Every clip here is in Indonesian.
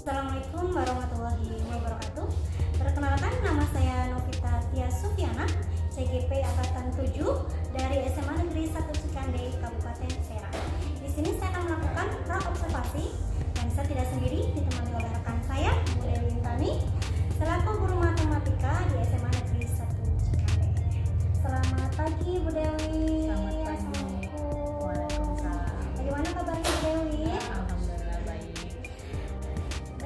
Assalamualaikum warahmatullahi wabarakatuh. Perkenalkan, nama saya Novita Tia Sufiana, CGP Angkatan 7 dari SMA Negeri 1 Cikande, Kabupaten Serang. Di sini saya akan melakukan pra-observasi dan saya tidak sendiri, ditemani oleh rekan saya, Bu Dewi Intan, selaku guru matematika di SMA Negeri 1 Cikande. Selamat pagi, Bu Dewi. Selamat pagi. Assalamualaikum. Waalaikumsalam. Bagaimana kabarnya, Bu Dewi? Ya, alhamdulillah baik.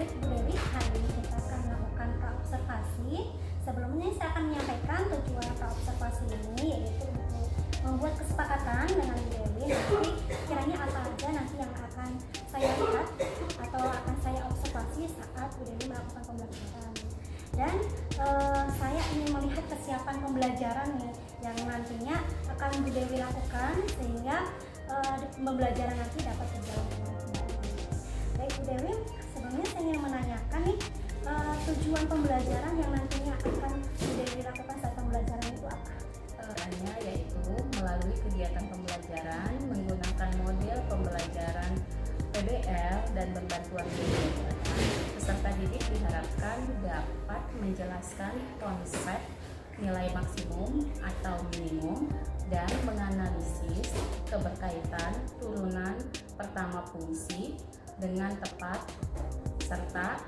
Baik, Bu Dewi, hari ini kita akan melakukan pra-observasi. Sebelumnya saya akan menyampaikan tujuan pra-observasi ini, yaitu untuk membuat kesepakatan dengan Bu Dewi nanti kiranya apa aja nanti yang akan saya lihat atau akan saya observasi saat Bu Dewi melakukan pembelajaran. Dan saya ingin melihat kesiapan pembelajaran nih yang nantinya akan Bu Dewi lakukan sehingga pembelajaran nanti dapat berjalan dengan baik. Baik, Bu Dewi, sebelumnya saya ingin menanyakan nih tujuan pembelajaran yang nantinya akan Bu Dewi lakukan saat pembelajaran itu apa? Caranya yaitu melalui kegiatan pembelajaran menggunakan model pembelajaran PBL dan berbantuan media. Peserta didik diharapkan dapat menjelaskan konsep nilai maksimum atau minimum dan menganalisis keberkaitan turunan pertama fungsi dengan tepat serta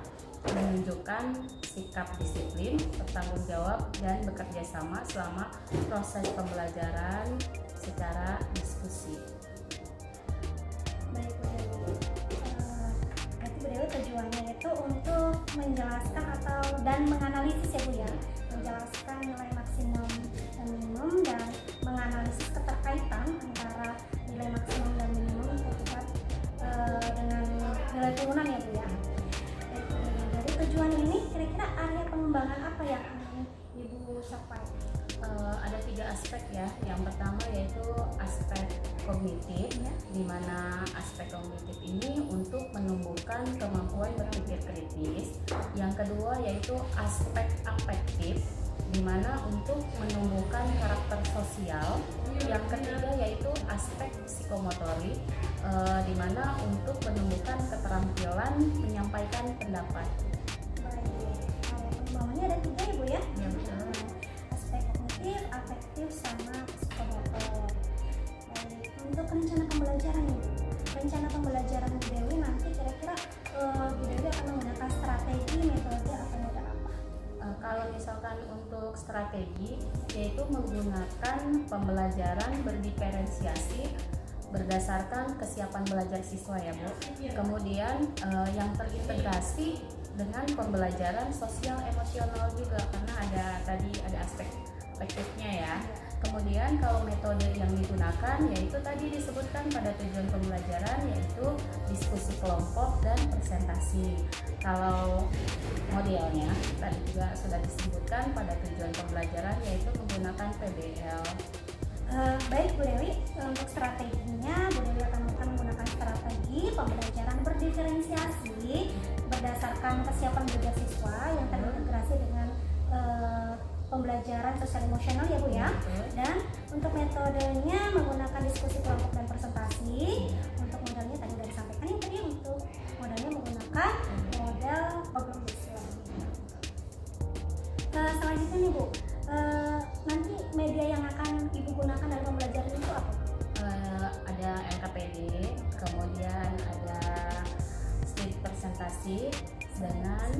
menunjukkan sikap disiplin, bertanggung jawab, dan bekerja sama selama proses pembelajaran secara diskusi. Baik, Bu Dewi. Berarti Bu Dewi tujuannya itu untuk menjelaskan atau dan menganalisis ya Bu ya, menjelaskan nilai maksimum dan minimum dan menganalisis keterkaitan antara nilai maksimum dan minimum terkait dengan nilai turunan ya Bu ya. Baik, Bu Dewi. Dari tujuan ini kira-kira area pengembangan apa yang ingin Ibu capai? Ada 3 aspek ya. Yang pertama yaitu aspek kognitif, Ya. di mana aspek kognitif ini untuk menumbuhkan kemampuan berpikir kritis. Yang kedua yaitu aspek afektif, di mana untuk menumbuhkan karakter sosial. Yang ketiga yaitu aspek psikomotorik, di mana untuk menumbuhkan keterampilan menyampaikan pendapat. Baik, area pengembangannya ada 3 ya Bu ya. Ya, betul. Aspek kognitif, afektif, sama psikomotor. Baik, untuk rencana pembelajaran nih, rencana pembelajaran Bu Dewi nanti kira-kira Bu Dewi akan menggunakan strategi, metode atau modal apa? Kalau misalkan untuk strategi yaitu menggunakan pembelajaran berdiferensiasi berdasarkan kesiapan belajar siswa ya Bu. Kemudian yang terintegrasi dengan pembelajaran sosial emosional juga karena ada aspek afektifnya ya. Kemudian kalau metode yang digunakan yaitu tadi disebutkan pada tujuan pembelajaran yaitu diskusi kelompok dan presentasi. Kalau modelnya tadi juga sudah disebutkan pada tujuan pembelajaran yaitu menggunakan PBL. Baik Bu Dewi, untuk strateginya Bu Dewi akan menggunakan strategi pembelajaran berdiferensiasi berdasarkan kesiapan belajar siswa yang terintegrasi dengan pembelajaran sosial emosional ya Bu ya. Dan untuk metodenya menggunakan diskusi kelompok dan presentasi. Untuk modalnya tadi sudah disampaikan ya tadi, untuk modalnya menggunakan modal program belajar. Selanjutnya nih Bu, nanti media yang akan Ibu gunakan dalam pembelajaran itu apa? Ada LKPD, kemudian ada slide presentasi dengan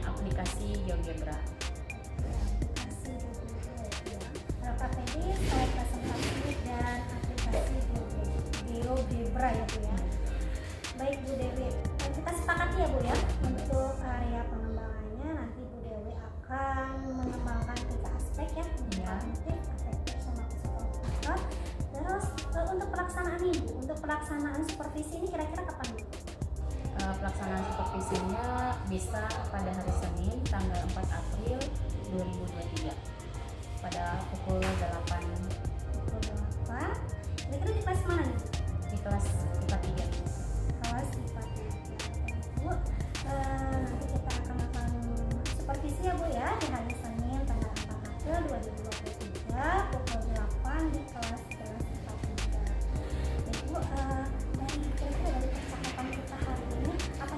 aplikasi GeoGebra. Aplikasi LKPD, slide presentasi dan aplikasi GeoGebra ya Bu ya. Baik Bu Dewi, kita sepakati ya Bu ya, untuk area pengembangannya nanti Bu Dewi akan mengembangkan 3 aspek ya, kognitif, afektif, sama psikomotor. Terus untuk pelaksanaan nih Bu, untuk pelaksanaan supervisi ini kira-kira kapan Bu? Pelaksanaan supervisinya bisa pada hari Senin tanggal 4 April 2023 pada pukul 8. Pukul 8. Kira-kira di kelas mana nih? Di kelas IPA 3. Kelas IPA 3. Bu, nanti kita akan melakukan supervisi ya Bu ya di hari Senin tanggal 4 April 2023 pukul 8 di kelas IPA 3. Baik Bu, dari kira-kira dari percakapan kita hari ini apa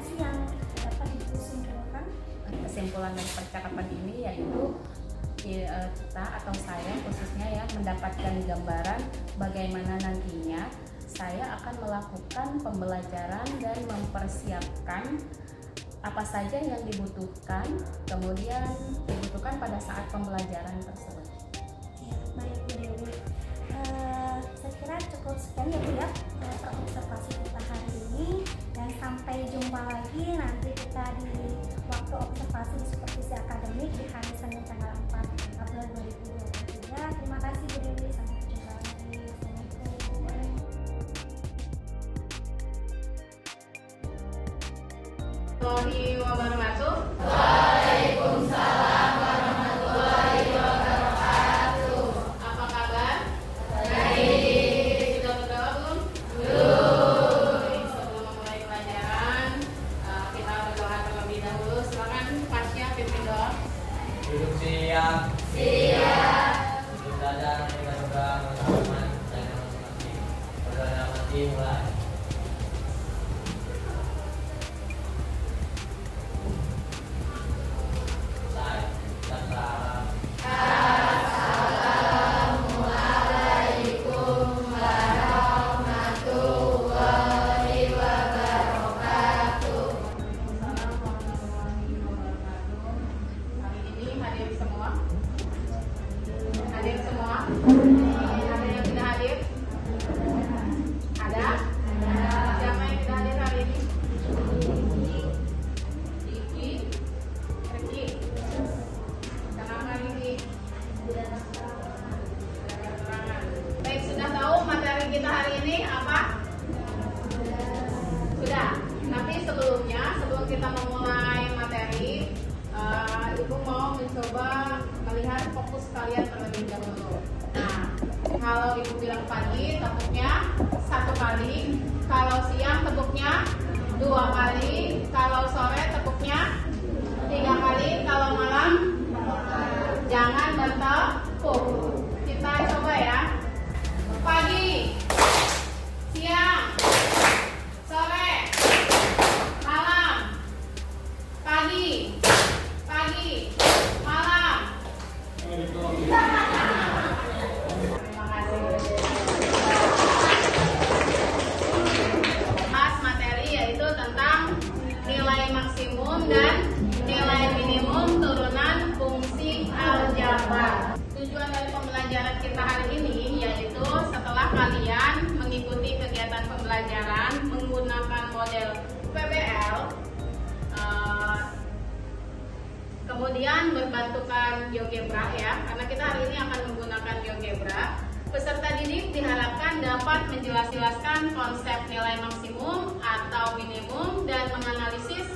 kesimpulan dari percakapan ini yaitu kita atau saya khususnya ya mendapatkan gambaran bagaimana nantinya saya akan melakukan pembelajaran dan mempersiapkan apa saja yang dibutuhkan pada saat pembelajaran tersebut. Ya, baik Bu Dewi. Saya kira cukup sekian ya Bu ya observasi kita hari ini, dan sampai jumpa lagi nanti kita di waktu observasi di Supervisi Akademik di hari Senin tanggal 4 April 2023. Terima kasih Bu Dewi, sampai jumpa lagi. Assalamualaikum. Warahmatullahi wabarakatuh. Waalaikumsalam warahmatullahi wabarakatuh. Apa kabar? Baik. Sudah berdoa belum? Belum. Baik, sebelum memulai pelajaran, kita berdoa terlebih dahulu. Silakan Pasya pimpin doa. Duduk siap. Siap. Duduk dada, kita berdoa bersama-sama dan masing-masing. Berdoa mati mulai. Assalamualaikum warahmatullahi wabarakatuh. Waalaikumsalam warahmatullahi wabarakatuh. Hari ini hadir semua? Hadir semua? Ada yang tidak hadir? Ada? Siapa yang tidak hadir hari ini? Diki? Reki? Kenapa Diki? Baik, sudah tahu materi kita hari ini apa? Sudah. Tapi sebelumnya, sebelum kita memulai materi, Ibu mau mencoba melihat fokus kalian terlebih dahulu. Nah, kalau Ibu bilang pagi, tepuknya 1 kali. Kalau siang, tepuknya 2 kali. Kalau sore, tepuknya 3 kali. Kalau malam, jangan bertepuk. Kita coba ya. Pagi, siang, sore, malam. Pagi, malam. Terima kasih. Bahas materi yaitu tentang nilai maksimum dan nilai minimum turunan fungsi aljabar. Tujuan dari pembelajaran kita hari ini yaitu setelah kalian mengikuti kegiatan pembelajaran menggunakan model PBL, kemudian berbantukan GeoGebra ya, karena kita hari ini akan menggunakan GeoGebra. Peserta didik diharapkan dapat menjelaskan konsep nilai maksimum atau minimum dan menganalisis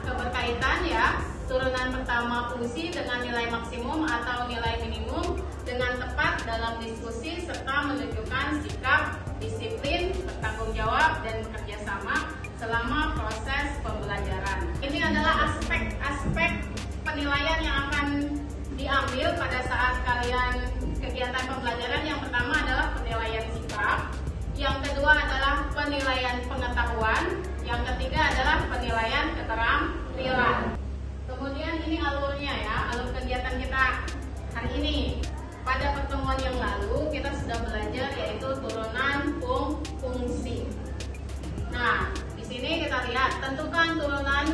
keberkaitan ya turunan pertama fungsi dengan nilai maksimum atau nilai minimum dengan tepat dalam diskusi serta menunjukkan sikap disiplin, bertanggung jawab dan bekerja sama selama proses pembelajaran. Ini adalah aspek-aspek penilaian yang akan diambil pada saat kalian kegiatan pembelajaran. Yang pertama adalah penilaian sikap, yang kedua adalah penilaian pengetahuan, yang ketiga adalah penilaian keterampilan. Kemudian ini alurnya ya, alur kegiatan kita hari ini. Pada pertemuan yang lalu kita sudah belajar yaitu turunan fungsi. Nah, di sini kita lihat tentukan turunan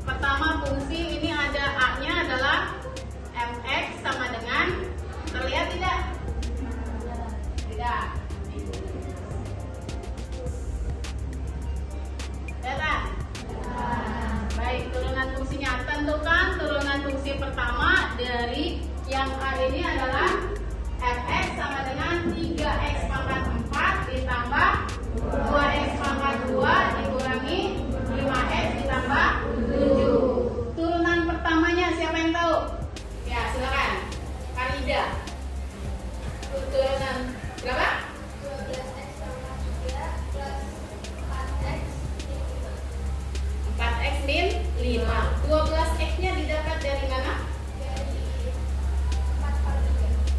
pertama fungsi. Ini ada A-nya adalah fx sama dengan, terlihat tidak? Tidak. Lihat. Baik, turunan fungsinya. Tentukan turunan fungsi pertama dari yang A ini adalah fx sama dengan 3x pangkat 4 ditambah 2x pangkat 2 dikurangi 5x ditambah 7. Turunan pertamanya siapa yang tahu? Ya, silakan. Karida. Turunan berapa? 12x sama 3 plus 4x. 4x min 5. 12x nya didapat dari mana? Dari 4 kali 3.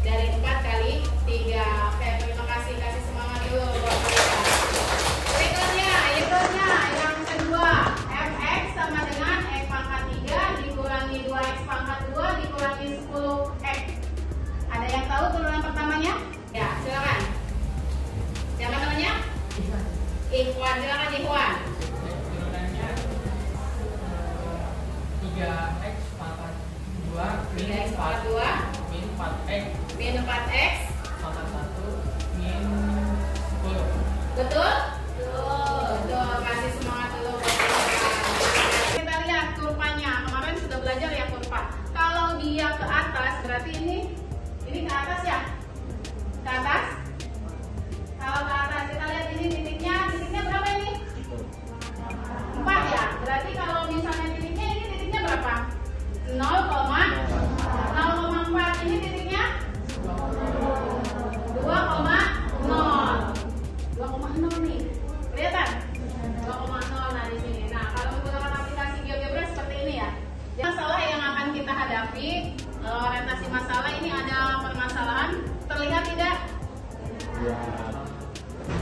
Ikhwan, silakan Ikhwan. Turunannya 3x pangkat 2 min 3x pangkat 2 min 4x min 4x pangkat 1 min 10. betul? Betul, kasih semangat dulu. Kita lihat kurvanya, kemarin sudah belajar ya kurva. Kalau dia ke atas berarti ini ke atas ya? Ke atas? Kalau ke atas kita lihat ini titiknya berapa ini? 4 ya? Berarti kalau misalnya titiknya ini titiknya berapa? 0,4 ini titiknya 2,0 nih, kelihatan? 2,0 nah di sini. Nah kalau menggunakan aplikasi GeoGebra seperti ini ya. Jadi masalah yang akan kita hadapi, orientasi masalah ini ada permasalahan, terlihat tidak?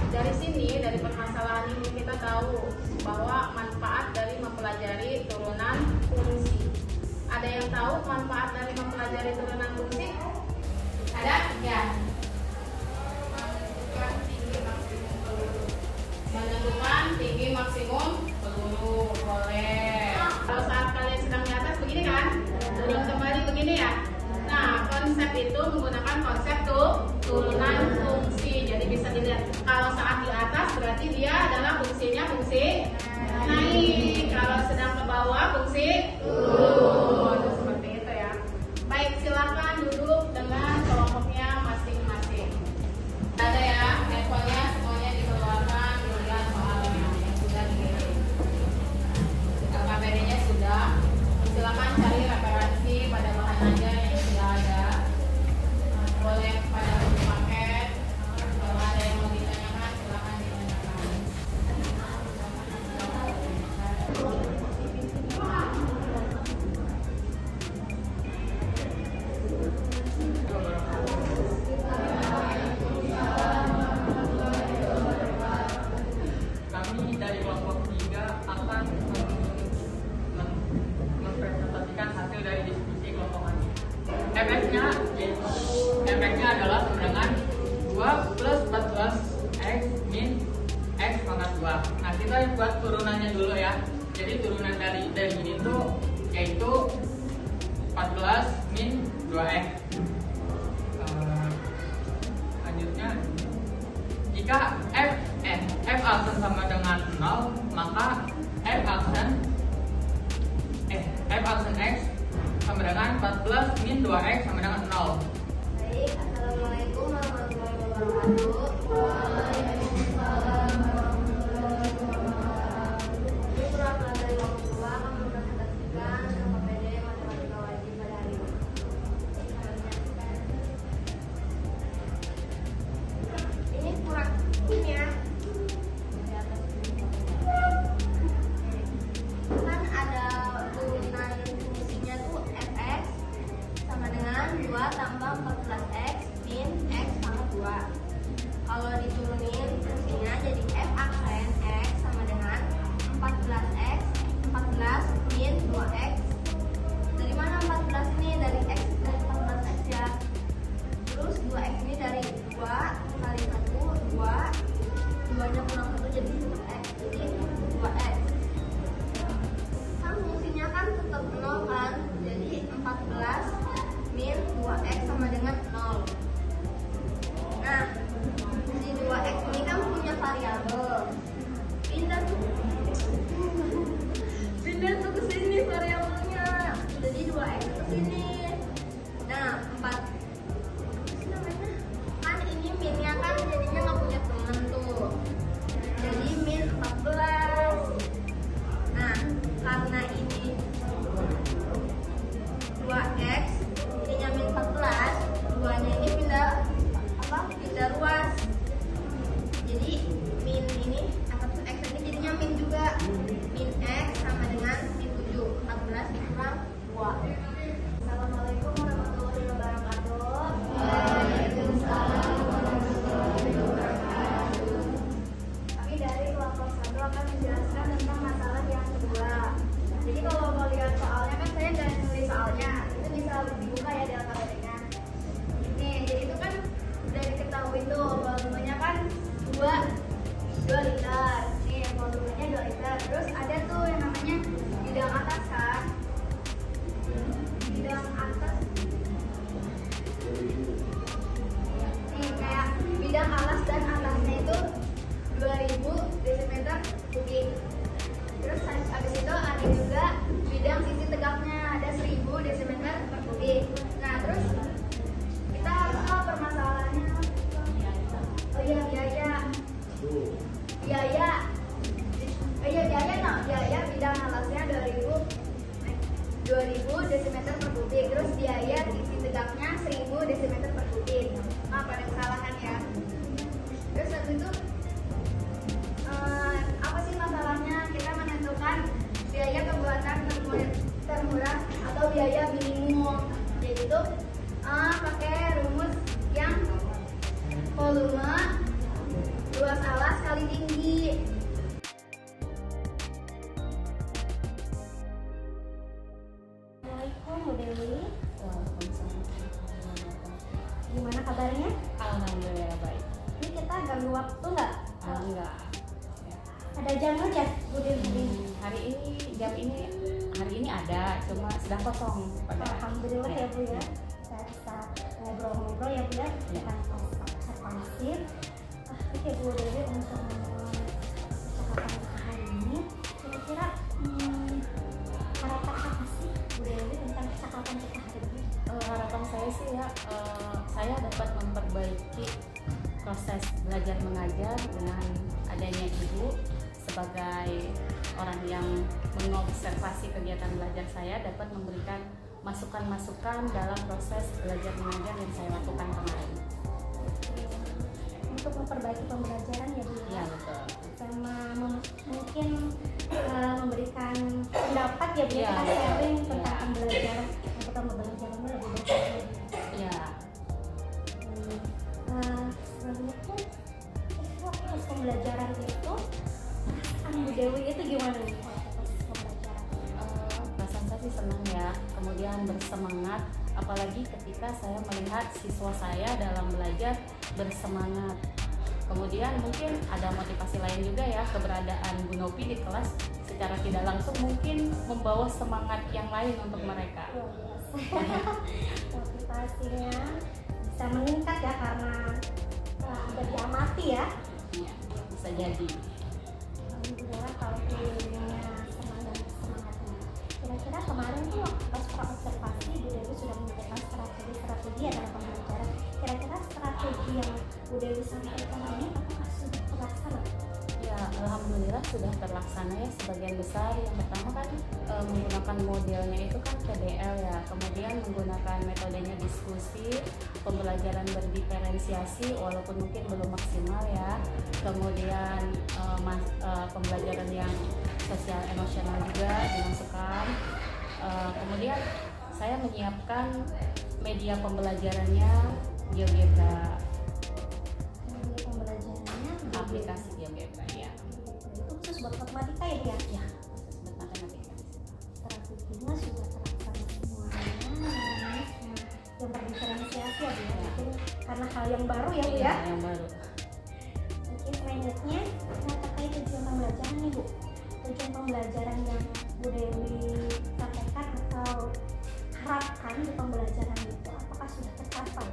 Dari sini, dari permasalahan ini kita tahu bahwa manfaat dari mempelajari turunan fungsi. Ada yang tahu manfaat dari mempelajari turunan fungsi? Ada? Ya. Menentukan tinggi maksimum peluru. Boleh. Kalau saat kalian sedang di atas begini kan, turun kembali begini ya. Nah konsep itu menggunakan konsep turunan fungsi. Jadi bisa dilihat kalau saat di atas berarti dia adalah fungsinya fungsi naik. Kalau sedang ke bawah fungsi turun. Seperti itu ya. Baik, silakan duduk dengan kelompoknya masing-masing. Ada ya, handphonenya semuanya dikeluarkan, dilihat soalnya yang sudah dikirim. LKPD-nya sudah. Silakan cari referensi pada bahan ajar yang sudah ada. Boleh pada buku paket. Kalau ada yang mau ditanyakan, silakan ditanyakan. Kami dari kelompok 3 akan mempresentasikan hasil dari diskusi kelompok kami. Efeknya adalah sama dengan 2 plus 14x min x pangkat 2. Nah kita buat turunannya dulu ya. Jadi turunan dari ini tuh yaitu 14 min 2x. Lanjutnya, jika f aksen sama dengan 0, maka f aksen x sama dengan 14 min 2x sama dengan 0. Baik, assalamualaikum warahmatullahi wabarakatuh. Waalaikumsalam warahmatullahi wabarakatuh. Ini perwakilan dari kelompok 2 akan mempresentasikan LKPD matematika wajib pada hari ini. bidang alas dan atasnya itu 2000 decimeter kubik. Terus habis itu ada juga bidang sisi tegaknya ada 1000 decimeter per kubik. Nah terus kita permasalahannya oh iya biaya bidang alasnya 2000 decimeter per kubik. Terus biaya sisi tegaknya 1000 decimeter per kubik. Maaf ada kesalahan ya. Terus habis itu apa sih masalahnya kita menentukan biaya pembuatan termurah atau biaya minimum, yaitu pakai rumus yang volume luas alas kali tinggi. Assalamualaikum Bu Dewi. Waalaikumsalam. Gimana kabarnya? Alhamdulillah baik. Ini kita ganggu waktu nggak? Enggak. Ada jam aja Bu Dewi. Hari ini ada, cuma sedang kosong. Alhamdulillah ya Bu ya. Saya bisa ngobrol-ngobrol ya Bu ya dengan observasi. Oke Bu Dewi, untuk percakapan hari ini kira-kira harapan apa sih Bu Dewi tentang percakapan kita hari ini? Harapan saya sih ya, saya dapat memperbaiki proses belajar mengajar dengan adanya Ibu sebagai orang yang mengobservasi kegiatan belajar saya, dapat memberikan masukan-masukan dalam proses belajar mengajar yang saya lakukan kemarin. Untuk memperbaiki pembelajaran ya Bu ya? Iya betul. Sama mungkin memberikan pendapat ya Bu ya, Iya, kita sharing iya. tentang pembelajaran untuk pembelajarannya lebih baik lagi. Ya, Selanjutnya kira-kira proses pembelajaran itu Bu Dewi itu gimana nih proses pembelajaran? perasaan saya sih senang ya, kemudian bersemangat, apalagi ketika saya melihat siswa saya dalam belajar bersemangat. Kemudian mungkin ada motivasi lain juga ya, keberadaan Bu Nopi di kelas secara tidak langsung mungkin membawa semangat yang lain untuk mereka. Luar biasa. Motivasinya bisa meningkat ya karena sudah diamati ya. Ya, bisa jadi. Alhamdulillah kalau punya semangatnya. Kira-kira kemarin tuh pas observasi Bu Dewi sudah menentukan strategi ya dalam pembelajaran. Kira-kira strategi yang Bu Dewi sampaikan ini apakah sudah terlaksana? Ya, alhamdulillah sudah terlaksana ya sebagian besar. Yang pertama kan menggunakan modelnya itu kan PDL ya, kemudian menggunakan metodenya diskusi, pembelajaran berdiferensiasi walaupun mungkin belum maksimal ya, kemudian pembelajaran yang sosial emosional juga dimasukkan. Kemudian saya menyiapkan media pembelajarannya GeoGebra, Pembelajarannya aplikasi GeoGebra ya. itu khusus buat matematika ya Bu ya? Ya, khusus buat matematika. Strateginya sudah terlaksana semuanya. Yang berdiferensiasi ya Bu ya? Mungkin karena hal yang baru ya Bu ya? Yang baru. Mungkin selanjutnya terkait tujuan pembelajaran nih Bu. Tujuan pembelajaran yang Bu Dewi sampaikan atau harapkan di pembelajaran itu apakah sudah tercapai?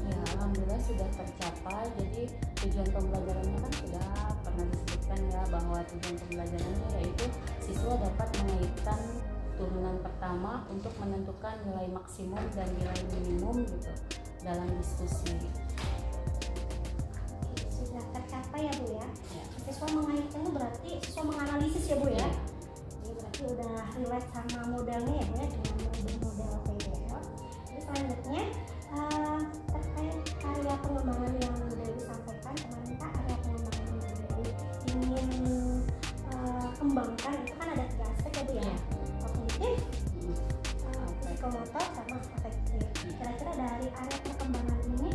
Ya, alhamdulillah sudah tercapai. Jadi tujuan pembelajarannya kan sudah pernah disebutkan ya, bahwa tujuan pembelajarannya yaitu siswa dapat mengaitkan turunan pertama untuk menentukan nilai maksimum dan nilai minimum gitu dalam diskusi. Sudah tercapai ya Bu ya? Ya. Siswa mengaitkannya berarti siswa menganalisis ya Bu ya? Ya. Jadi berarti udah relate sama modelnya ya Bu ya, dengan model PDL. Jadi selanjutnya terkait area pengembangan yang Bu Dewi sampaikan kemarin Kak, area pengembangan yang Bu Dewi ingin kembangkan itu kan ada 3 aspek ya Bu ya? Iya. Kognitif, psikomotor sama afektif. Kira-kira dari area perkembangan ini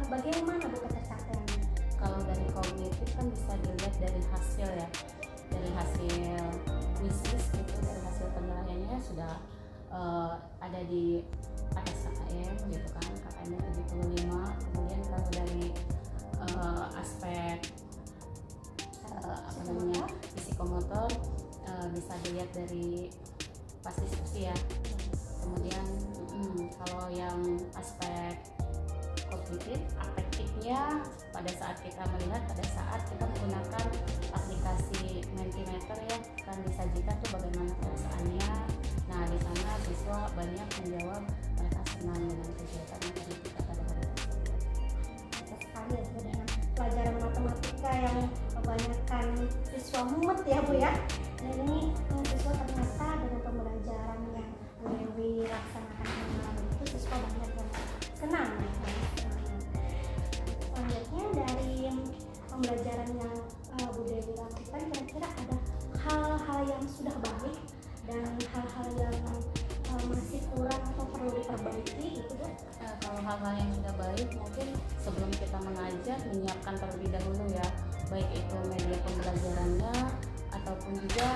bagaimana Bu ketercapaiannya? Kalau dari kognitif kan bisa dilihat dari hasil ya, dari hasil kuisis gitu, dari hasil penilaiannya sudah ada di ASKM gitu kan, KKM-nya 75. Kemudian kalau dari aspek psikomotor bisa dilihat dari pas diskusi ya. Kemudian kalau yang aspek kognitif, afektifnya pada saat kita melihat, pada saat kita menggunakan aplikasi Mentimeter ya, kan disajikan tuh bagaimana perasaannya. Nah di sana siswa banyak menjawab mereka senang dengan kegiatan yang kita pada hari tersebut. Sekali ya Bu, dengan pelajaran matematika yang kebanyakan siswa mumet ya Bu ya. Dan ini siswa ternyata dengan pembelajaran yang Bu Dewi laksanakan kemarin itu siswa banyak yang senang. Selanjutnya dari pembelajaran yang Bu Dewi lakukan, kira-kira ada hal-hal yang sudah baik dan hal-hal yang masih kurang atau perlu diperbaiki itu Bu? Kalau hal-hal yang sudah baik, mungkin sebelum kita mengajar menyiapkan terlebih dahulu ya, baik itu media pembelajarannya ataupun juga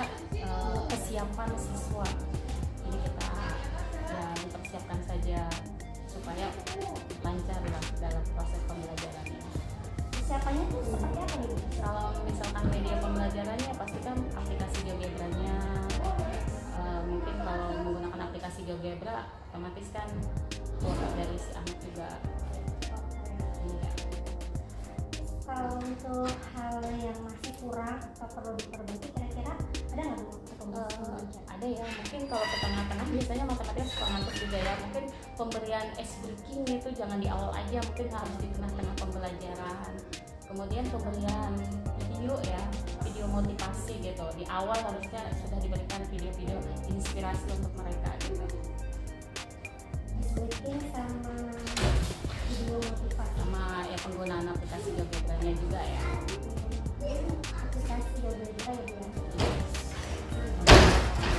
kesiapan siswa. Jadi kita ya mempersiapkan saja supaya lancar lah dalam proses pembelajarannya. Siapanya tuh seperti apa nih Bu? Kalau misalkan media pembelajarannya pastikan aplikasi GeoGebra-nya. Mungkin kalau menggunakan aplikasi GeoGebra otomatis kan kuota dari si anak juga. Iya. Kalau untuk hal yang masih kurang atau perlu diperbaiki, kira-kira ada nggak Bu? Ada ya, mungkin kalau ke tengah-tengah biasanya matematika suka ngantuk juga ya. Mungkin pemberian ice breaking itu jangan di awal aja, mungkin harus di tengah-tengah pembelajaran. Kemudian pemberian video ya, video motivasi gitu. Di awal harusnya sudah diberikan video-video inspirasi untuk mereka gitu. Breaking sama video motivasi. Sama ya penggunaan aplikasi GeoGebra-nya juga ya. Aplikasi GeoGebra ya Bu.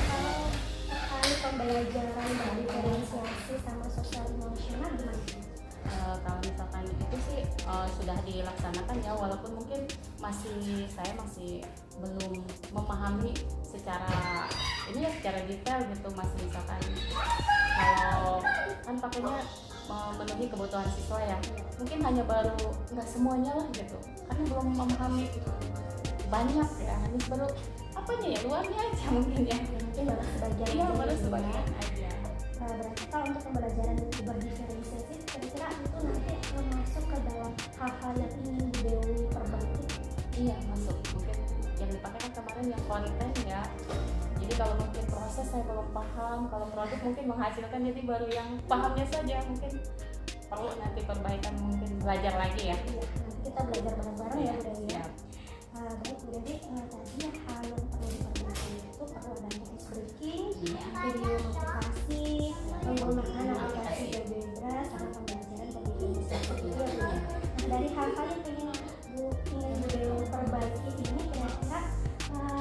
Kalau terkait pembelajaran dari diferensiasi sama sosial emosional gimana? Kalau misalkan itu sih sudah dilaksanakan ya, walaupun mungkin saya masih belum memahami secara ini ya, secara detail gitu. Masih misalkan kalau kan pakainya memenuhi kebutuhan siswa ya, mungkin hanya baru nggak semuanya lah gitu, karena belum memahami banyak ya, hanya baru apanya ya, luarnya aja mungkin ya, Mungkin baru sebagian. iya baru sebagian aja. Berarti kalau untuk pembelajaran berdiferensiasi, kira-kira itu nanti masuk ke dalam hal-hal yang ingin Bu Dewi perbaiki. Iya masuk, mungkin yang dipakai kan kemarin yang konten ya. Jadi kalau mungkin proses saya belum paham, kalau produk mungkin menghasilkan, jadi baru yang pahamnya saja mungkin perlu nanti perbaikan, mungkin belajar lagi ya. Iya, nanti kita belajar bareng-bareng ya Bu Dewi ya. Siap. Baik Bu Dewi, tadi hal yang perlu diperbaiki itu perlu adanya ice breaking, video motivasi, penggunaan aplikasi GeoGebra, sama pembelajaran berdiferensiasi itu ya Bu. Nah, dari hal-hal yang ingin Bu Dewi perbaiki ini, kira-kira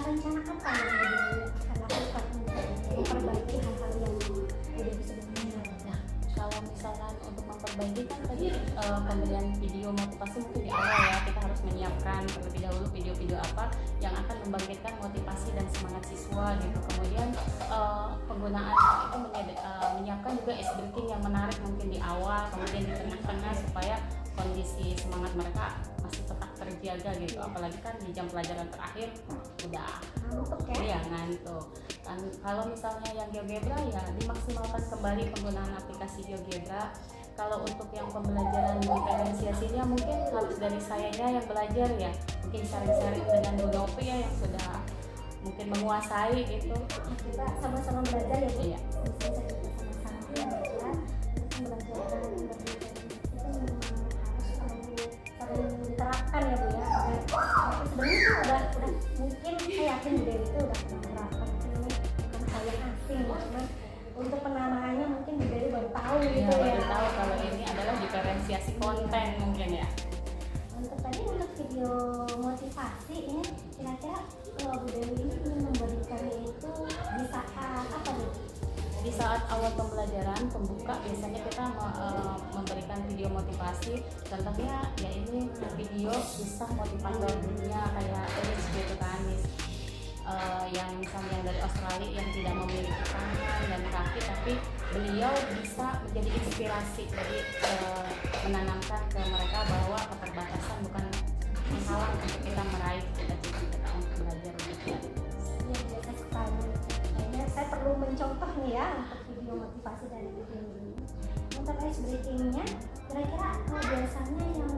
rencana apa yang Bu Dewi akan lakukan untuk memperbaiki hal-hal yang Bu Dewi sebelumnya? Nah, kalau misalkan untuk memperbaiki kan tadi pemberian video motivasi mungkin di awal ya, kita harus menyiapkan terlebih dahulu video-video apa yang akan membangkitkan motivasi dan semangat siswa gitu. Kemudian penggunaan itu menyiapkan juga ice breaking yang menarik mungkin di awal, kemudian di tengah-tengah supaya kondisi semangat mereka masih tetap terjaga gitu. Apalagi kan di jam pelajaran terakhir udah Ngantuk ya? iya ngantuk. Dan kalau misalnya yang GeoGebra ya dimaksimalkan kembali penggunaan aplikasi GeoGebra. Kalau untuk yang pembelajaran diferensiasinya mungkin harus dari sayanya yang belajar ya, mungkin sharing-sharing dengan Bu Novi ya yang sudah mungkin menguasai gitu. Kita sama-sama belajar ya Bu. Iya. Bisa kita sama-sama belajar. Pembelajaran berdiferensiasi itu memang harus sering diterapkan ya Bu ya. Sebenarnya itu udah mungkin saya yakin Bu Dewi itu udah pernah menerapkan, ini bukan hal yang asing ya, cuman untuk penamaannya mungkin Bu Dewi baru tahu Iya, gitu ya. baru tahu kalau ini adalah diferensiasi konten mungkin ya. Untuk video motivasi ini kira-kira Bu Dewi ini ingin memberikannya itu di saat apa nih? Di saat awal pembelajaran pembuka biasanya kita memberikan video motivasi. Contohnya ya ini video kisah motivator dunia kayak Ernest gitu kan, yang misalnya dari Australia yang tidak memiliki tangan dan kaki, tapi beliau bisa menjadi inspirasi, jadi menanamkan ke mereka bahwa keterbatasan bukan menghalang untuk kita meraih cita-cita kita untuk belajar lebih baik. Iya, biasa sekali. Kayaknya saya perlu mencontoh nih ya untuk video motivasi dari video ini. untuk ice breaking-nya, kira-kira biasanya yang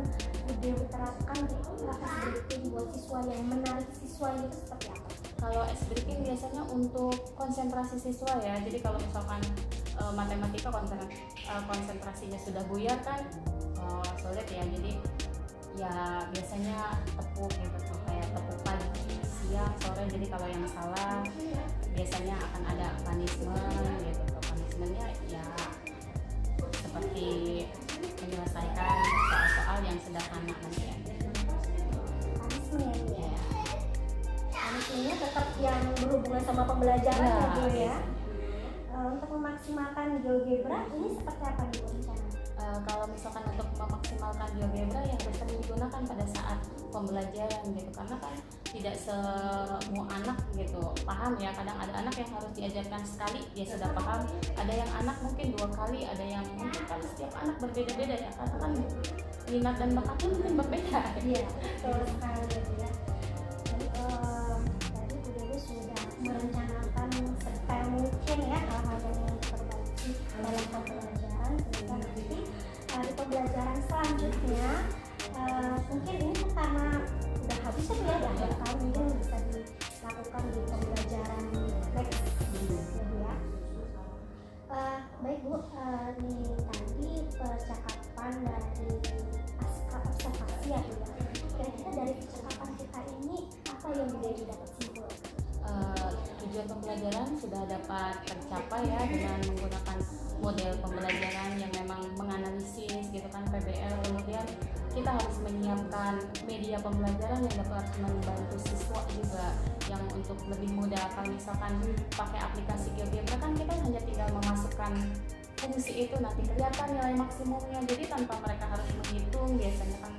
udah diterapkan di ice breaking buat siswa yang menarik siswa itu seperti apa? Kalau ice breaking biasanya untuk konsentrasi siswa ya. Jadi kalau misalkan matematika konsentrasinya sudah buyar kan sulit ya. Jadi ya biasanya tepuk gitu tuh, kayak tepuk pagi, siang, sore. Jadi kalau yang salah biasanya akan ada punishment gitu tuh. Punishmentnya ya seperti menyelesaikan soal-soal yang sederhana nanti ya. Punishment ya. Punishmentnya tetap yang berhubungan sama pembelajaran ya Bu ya. Untuk memaksimalkan GeoGebra ini seperti apa nih Bu rencana? Kalau misalkan untuk memaksimalkan GeoGebra yang harus sering digunakan pada saat pembelajaran gitu, karena kan tidak semua anak gitu paham ya. Kadang ada anak yang harus diajarkan sekali dia sudah paham, ada yang anak mungkin 2 kali, ada yang mungkin kan setiap anak berbeda-beda ya, karena kan minat dan bakatnya mungkin berbeda. Iya, betul sekali ya. Jadi tadi Bu Dewi sudah merencanakan sedetail mungkin ya hal-hal yang diperbaiki dalam pembelajaran, sehingga nanti di pembelajaran selanjutnya mungkin ini tuh karena udah habis ya Bu ya, di akhir tahun mungkin bisa dilakukan di pembelajaran next ya Bu ya. Baik Bu, nih tadi percakapan dari pasca observasi ya Bu ya. Kira-kira dari percakapan kita ini apa yang Bu Dewi dapat simpul? Tujuan pembelajaran sudah dapat tercapai ya dengan menggunakan model pembelajaran yang memang menganalisis gitu kan, PBL. Kemudian kita harus menyiapkan media pembelajaran yang dapat membantu siswa juga, yang untuk lebih mudah. Kalau misalkan pakai aplikasi GeoGebra kan kita hanya tinggal memasukkan fungsi itu, nanti kelihatan nilai maksimumnya. Jadi tanpa mereka harus menghitung, biasanya kan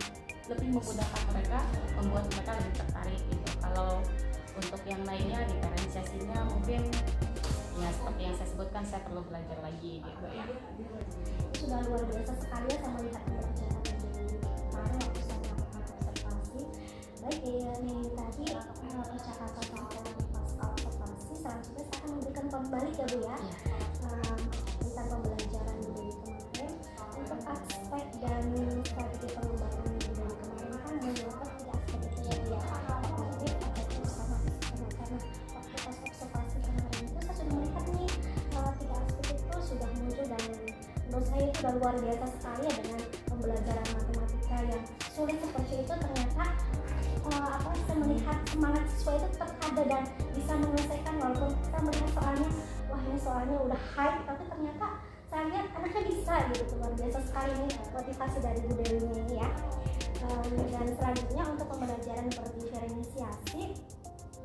lebih memudahkan mereka, membuat mereka lebih tertarik gitu. Kalau untuk yang lainnya, diferensiasinya mungkin ya seperti yang saya sebutkan, saya perlu belajar lagi gitu ya. Sudah luar biasa sekali ya saya melihat pembelajaran dari kemarin waktu saya melakukan observasi. Baik ya, nih tadi percakapan tentang pasca observasi. Selanjutnya saya akan memberikan pembalik ya Bu ya, tentang pembelajaran Bu Dewi kemarin. Untuk aspek dan strategi pengembangan Bu Dewi kemarin kan menyangkut 3 aspek itu ya Bu ya. Kognitif, afektif, sama emosional. Karena waktu pas observasi kemarin itu saya sudah melihat nih 3 aspek itu sudah muncul, dan menurut saya itu sudah luar biasa sekali ya. Dengan pembelajaran matematika yang sulit seperti itu, ternyata saya melihat semangat siswa itu tetap ada dan bisa menyelesaikan, walaupun kita melihat soalnya, wah ini soalnya udah high, tapi ternyata saya lihat anaknya bisa gitu. Luar biasa sekali nih motivasi dari Bu Dewi ini ya. Dan selanjutnya untuk pembelajaran berdiferensiasi,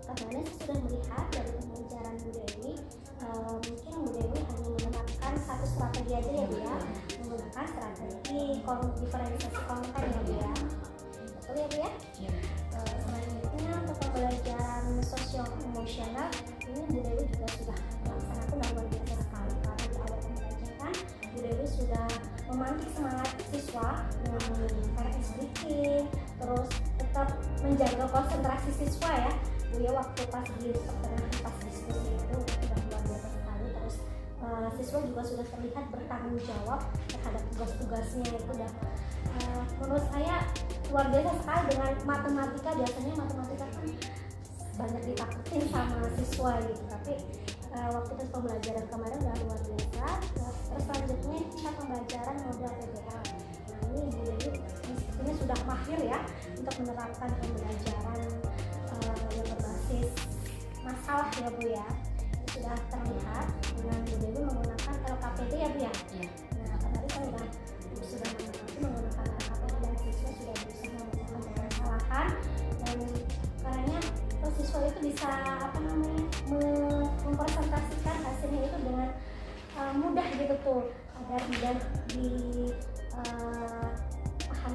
kemarin saya sudah melihat dari pembelajaran Bu Dewi, mungkin Bu Dewi hanya menerapkan satu strategi aja ya Bu ya, menggunakan strategi diferensiasi konten ya Bu ya. Betul ya Bu ya? Selanjutnya untuk pembelajaran sosial emosional ini Bu Dewi juga sudah melaksanakan luar biasa sekali, karena di awal pembelajaran Bu Dewi sudah memantik semangat siswa dengan menggunakan ice breaking, terus tetap menjaga konsentrasi siswa ya Bu ya, waktu pas di pertengahan pas diskusi itu sudah luar biasa sekali. Terus siswa juga sudah terlihat bertanggung jawab terhadap tugas-tugasnya itu, dan menurut saya luar biasa sekali. Dengan matematika, biasanya matematika kan banyak ditakutin sama siswa gitu, tapi waktu tes pembelajaran kemarin udah luar biasa. Terus selanjutnya kita pembelajaran model PBL. Nah ini Bu Dewi ini sudah mahir ya untuk menerapkan pembelajaran yang berbasis masalah ya Bu ya. Ini sudah terlihat dengan Bu Dewi menggunakan LKPD ya Bu ya. Nah tadi saya sudah menggunakan LKPD, dan siswa sudah berusaha memecahkan permasalahan, dan karena siswa itu bisa mempresentasikan hasilnya itu dengan mudah gitu tuh, agar tidak dipahami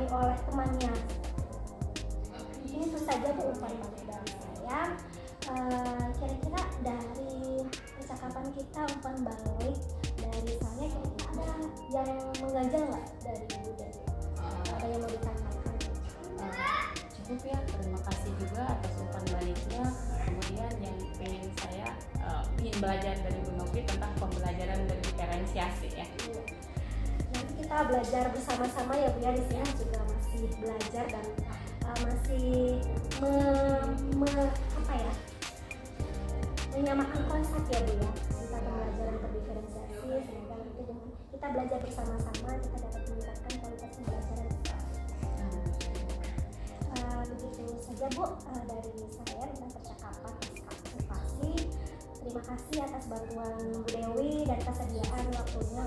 oleh temannya. Ini itu saja Bu umpan balik dari saya. Kira-kira dari percakapan kita, umpan balik dari saya, kira-kira ada yang mengganjal nggak dari Bu Dewi? Ada yang mau ditanyakan? Cukup ya, terima kasih juga atas umpan baliknya. Kemudian yang saya ingin belajar dari Bu Novi tentang pembelajaran berdiferensiasi ya. Dan kita belajar bersama-sama ya Bu ya, di sini juga masih belajar dan masih menyamakan konsep ya Bu ya tentang pembelajaran berdiferensiasi. Semoga nanti dengan kita belajar bersama-sama kita dapat meningkatkan kualitas pembelajaran kita. Begitu saja Bu dari saya tentang percakapan observasi. Terima kasih atas bantuan Bu Dewi dan kesediaan waktunya